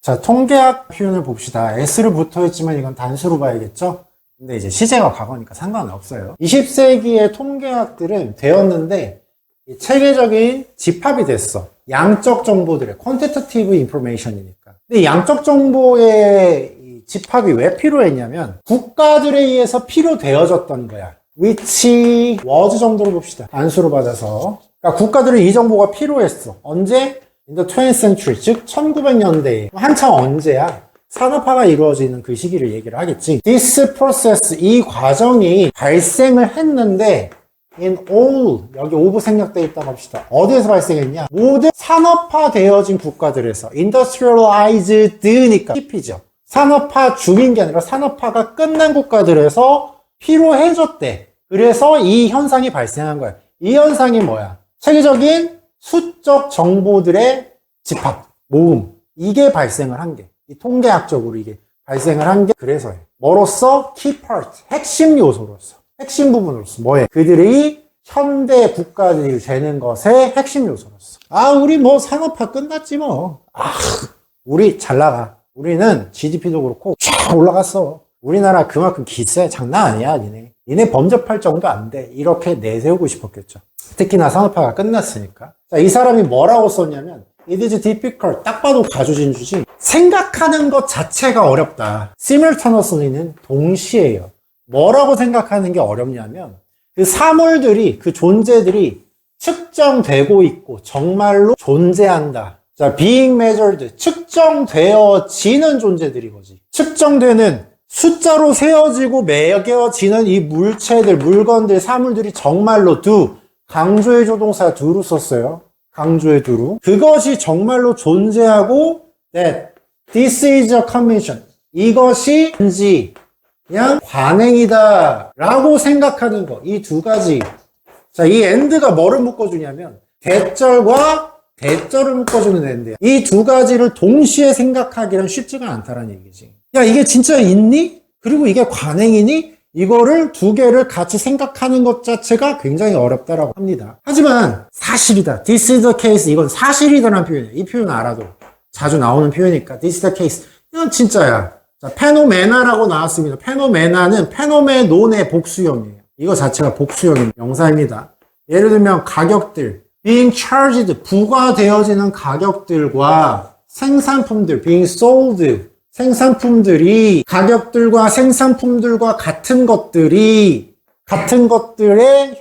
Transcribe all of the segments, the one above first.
자, 통계학 표현을 봅시다. S를 붙어있지만 이건 단수로 봐야겠죠? 근데 이제 시제가 과거니까 상관은 없어요. 20세기의 통계학들은 되었는데 체계적인 집합이 됐어. 양적 정보들의 quantitative information이니까. 근데 양적 정보의 이 집합이 왜 필요했냐면 국가들에 의해서 필요되어졌던 거야. which was 정도로 봅시다. 단수로 받아서. 그러니까 국가들은 이 정보가 필요했어. 언제? In the 20th century, 즉 1900년대에. 한참 언제야? 산업화가 이루어지는 그 시기를 얘기를 하겠지. This process, 이 과정이 발생을 했는데 in all, 여기 오브 생략되어 있다고 합시다. 어디에서 발생했냐? 모든 산업화되어진 국가들에서 industrialized니까 힙이죠. 산업화 중인 게 아니라 산업화가 끝난 국가들에서 필요해졌대. 그래서 이 현상이 발생한 거야. 이 현상이 뭐야? 체계적인 수적 정보들의 집합, 모음. 이게 발생을 한 게. 이 통계학적으로 이게 발생을 한 게 그래서요. 뭐로써? key part, 핵심 요소로서. 핵심 부분으로서. 뭐에? 그들이 현대 국가들이 되는 것의 핵심 요소로서. 아, 우리 뭐 산업화 끝났지 뭐. 아, 우리 잘 나가. 우리는 GDP도 그렇고 쫙 올라갔어. 우리나라 그만큼 기세 장난 아니야, 니네. 니네 범접할 정도 안 돼. 이렇게 내세우고 싶었겠죠. 특히나 산업화가 끝났으니까. 자, 이 사람이 뭐라고 썼냐면 It is difficult. 딱 봐도 가주진주지. 생각하는 것 자체가 어렵다. simultaneously는 동시에요. 뭐라고 생각하는 게 어렵냐면 그 사물들이, 그 존재들이 측정되고 있고 정말로 존재한다. 자, being measured. 측정되어지는 존재들이 거지. 측정되는 숫자로 세어지고 매겨지는 이 물체들, 물건들, 사물들이 정말로 do. 강조의 조동사 do로 썼어요. 강조의 do로. 그것이 정말로 존재하고 that this is a convention. 이것이 그냥 관행이다 라고 생각하는 거. 이 두 가지. 자, 이 and가 뭐를 묶어주냐면 대절과 대절을 묶어주는 and야. 이 두 가지를 동시에 생각하기는 쉽지가 않다라는 얘기지. 야, 이게 진짜 있니? 그리고 이게 관행이니? 이거를 두 개를 같이 생각하는 것 자체가 굉장히 어렵다라고 합니다. 하지만 사실이다. This is the case. 이건 사실이다라는 표현이야. 이 표현 알아도 자주 나오는 표현이니까 This is the case. 이건 진짜야. 자, 페노메나라고 나왔습니다. 페노메나는 페노메논의 복수형이에요. 이거 자체가 복수형인 명사입니다. 예를 들면 가격들, being charged, 부과되어지는 가격들과 생산품들, being sold, 생산품들이 가격들과 생산품들과 같은 것들의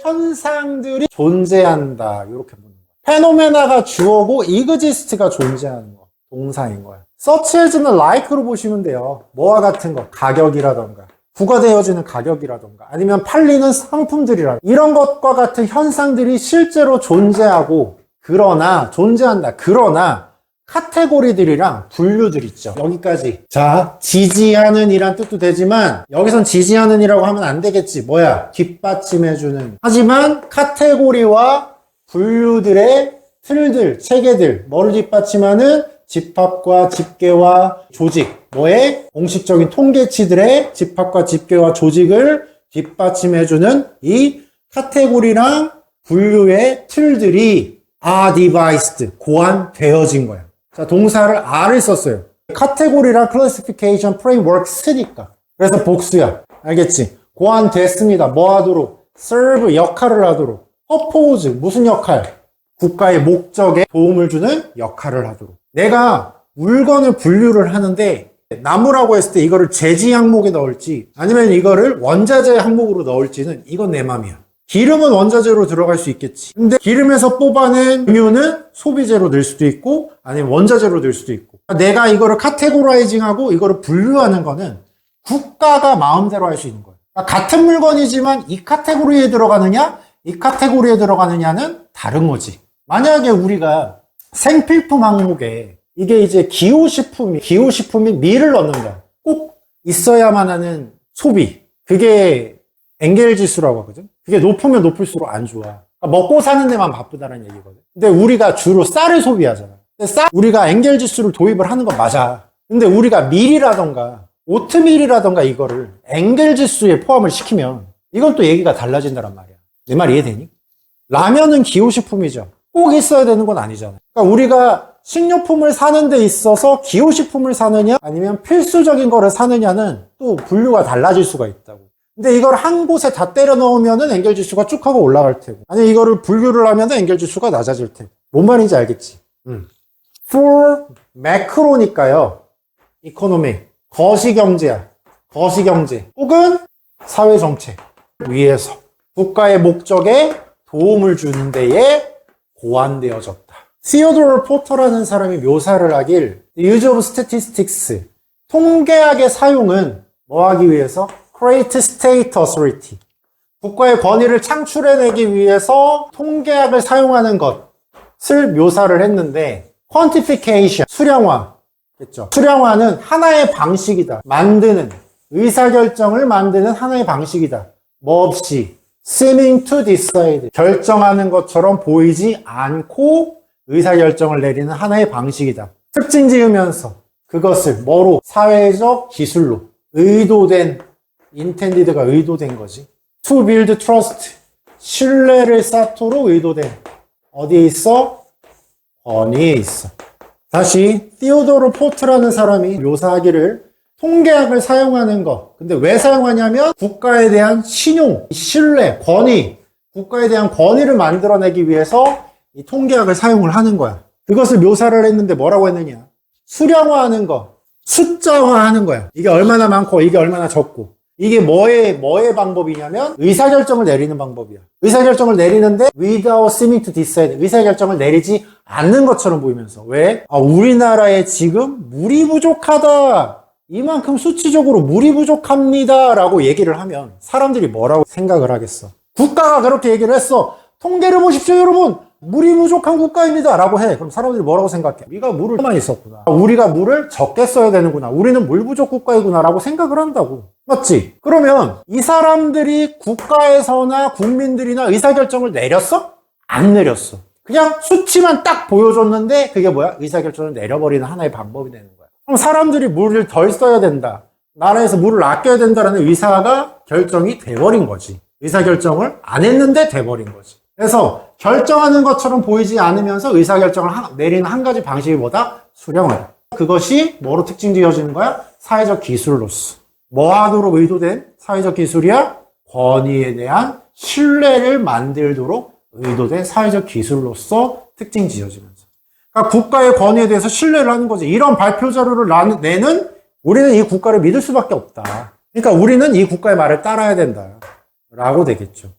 현상들이 존재한다. 이렇게 보는 거야. 페노메나가 주어고 exist가 존재하는 거. 동사인 거야. such as는 like로 보시면 돼요. 뭐와 같은 거. 가격이라던가 부과되어지는 가격이라던가 아니면 팔리는 상품들이라던가 이런 것과 같은 현상들이 실제로 존재하고 존재한다. 그러나 카테고리들이랑 분류들 있죠. 여기까지. 자, 지지하는 이란 뜻도 되지만 여기선 지지하는 이라고 하면 안 되겠지. 뭐야? 뒷받침해주는. 하지만 카테고리와 분류들의 틀들, 체계들, 뭐를 뒷받침하는? 집합과 집계와 조직. 뭐의? 공식적인 통계치들의 집합과 집계와 조직을 뒷받침해주는 이 카테고리랑 분류의 틀들이 are devised, 고안되어진 거야. 자, 동사를 are를 썼어요. 카테고리랑 classification framework 쓰니까. 그래서 복수야. 알겠지? 고안됐습니다. 뭐 하도록? serve, 역할을 하도록. purpose, 무슨 역할? 국가의 목적에 도움을 주는 역할을 하도록. 내가 물건을 분류를 하는데 나무라고 했을 때 이거를 제지 항목에 넣을지 아니면 이거를 원자재 항목으로 넣을지는 이건 내 맘이야. 기름은 원자재로 들어갈 수 있겠지. 근데 기름에서 뽑아낸 음료는 소비재로 넣을 수도 있고 아니면 원자재로 넣을 수도 있고. 내가 이거를 카테고라이징하고 이거를 분류하는 거는 국가가 마음대로 할 수 있는 거야. 같은 물건이지만 이 카테고리에 들어가느냐 이 카테고리에 들어가느냐는 다른 거지. 만약에 우리가 생필품 항목에 이게 이제 기호식품이 미를 넣는다. 꼭 있어야만 하는 소비. 그게 엥겔 지수라고 하거든. 그게 높으면 높을수록 안 좋아. 그러니까 먹고 사는 데만 바쁘다는 얘기거든. 근데 우리가 주로 쌀을 소비하잖아. 근데 우리가 엥겔 지수를 도입을 하는 건 맞아. 근데 우리가 밀이라던가 오트밀이라던가 이거를 엥겔 지수에 포함을 시키면 이건 또 얘기가 달라진다란 말이야. 내 말 이해되니? 라면은 기호식품이죠. 꼭 있어야 되는 건 아니잖아. 그러니까 우리가 식료품을 사는 데 있어서 기호식품을 사느냐 아니면 필수적인 거를 사느냐는 또 분류가 달라질 수가 있다고. 근데 이걸 한 곳에 다 때려 넣으면은 엔겔 지수가 쭉 하고 올라갈 테고, 아니 이거를 분류를 하면은 엔겔 지수가 낮아질 테고. 뭔 말인지 알겠지? For 매크로니까요. 이코노미, 거시경제야. 거시경제 혹은 사회정책 위에서 국가의 목적에 도움을 주는 데에 고안되어졌다. 시어도르 포터라는 사람이 묘사를 하길 The use of statistics, 통계학의 사용은 뭐 하기 위해서? Create state authority, 국가의 권위를 창출해내기 위해서 통계학을 사용하는 것을 묘사를 했는데, quantification, 수량화겠죠. 수량화는 하나의 방식이다. 만드는, 의사결정을 만드는 하나의 방식이다. 뭐 없이 seeming to decide, 결정하는 것처럼 보이지 않고 의사결정을 내리는 하나의 방식이다. 특징 지으면서 그것을 뭐로? 사회적 기술로, 의도된, intended가 의도된 거지. to build trust, 신뢰를 쌓도록 의도된, 어디에 있어? 권위에 있어. 다시 티오도르 포트라는 사람이 묘사하기를 통계학을 사용하는 것. 근데 왜 사용하냐면 국가에 대한 신용, 신뢰, 권위, 국가에 대한 권위를 만들어내기 위해서 이 통계학을 사용을 하는 거야. 그것을 묘사를 했는데 뭐라고 했느냐? 수량화하는 거, 숫자화하는 거야. 이게 얼마나 많고 이게 얼마나 적고. 이게 뭐의 방법이냐면 의사결정을 내리는 방법이야. 의사결정을 내리는데 without seeming to decide, 의사결정을 내리지 않는 것처럼 보이면서. 왜? 우리나라에 지금 물이 부족하다, 이만큼 수치적으로 물이 부족합니다 라고 얘기를 하면 사람들이 뭐라고 생각을 하겠어? 국가가 그렇게 얘기를 했어. 통계를 보십시오 여러분, 물이 부족한 국가입니다 라고 해. 그럼 사람들이 뭐라고 생각해? 우리가 물을만 있었구나, 우리가 물을 적게 써야 되는구나, 우리는 물 부족 국가이구나 라고 생각을 한다고. 맞지? 그러면 이 사람들이 국가에서나 국민들이나 의사결정을 내렸어? 안 내렸어. 그냥 수치만 딱 보여줬는데 그게 뭐야? 의사결정을 내려버리는 하나의 방법이 되는 거야. 그럼 사람들이 물을 덜 써야 된다, 나라에서 물을 아껴야 된다는 의사가 결정이 돼버린 거지. 의사결정을 안 했는데 돼버린 거지. 그래서 결정하는 것처럼 보이지 않으면서 의사결정을 내리는 한 가지 방식이 뭐다? 수량화다. 그것이 뭐로 특징 지어지는 거야? 사회적 기술로서. 뭐 하도록 의도된 사회적 기술이야? 권위에 대한 신뢰를 만들도록 의도된 사회적 기술로서 특징 지어지면서. 그러니까 국가의 권위에 대해서 신뢰를 하는 거지. 이런 발표 자료를 내는 우리는 이 국가를 믿을 수밖에 없다. 그러니까 우리는 이 국가의 말을 따라야 된다 라고 되겠죠.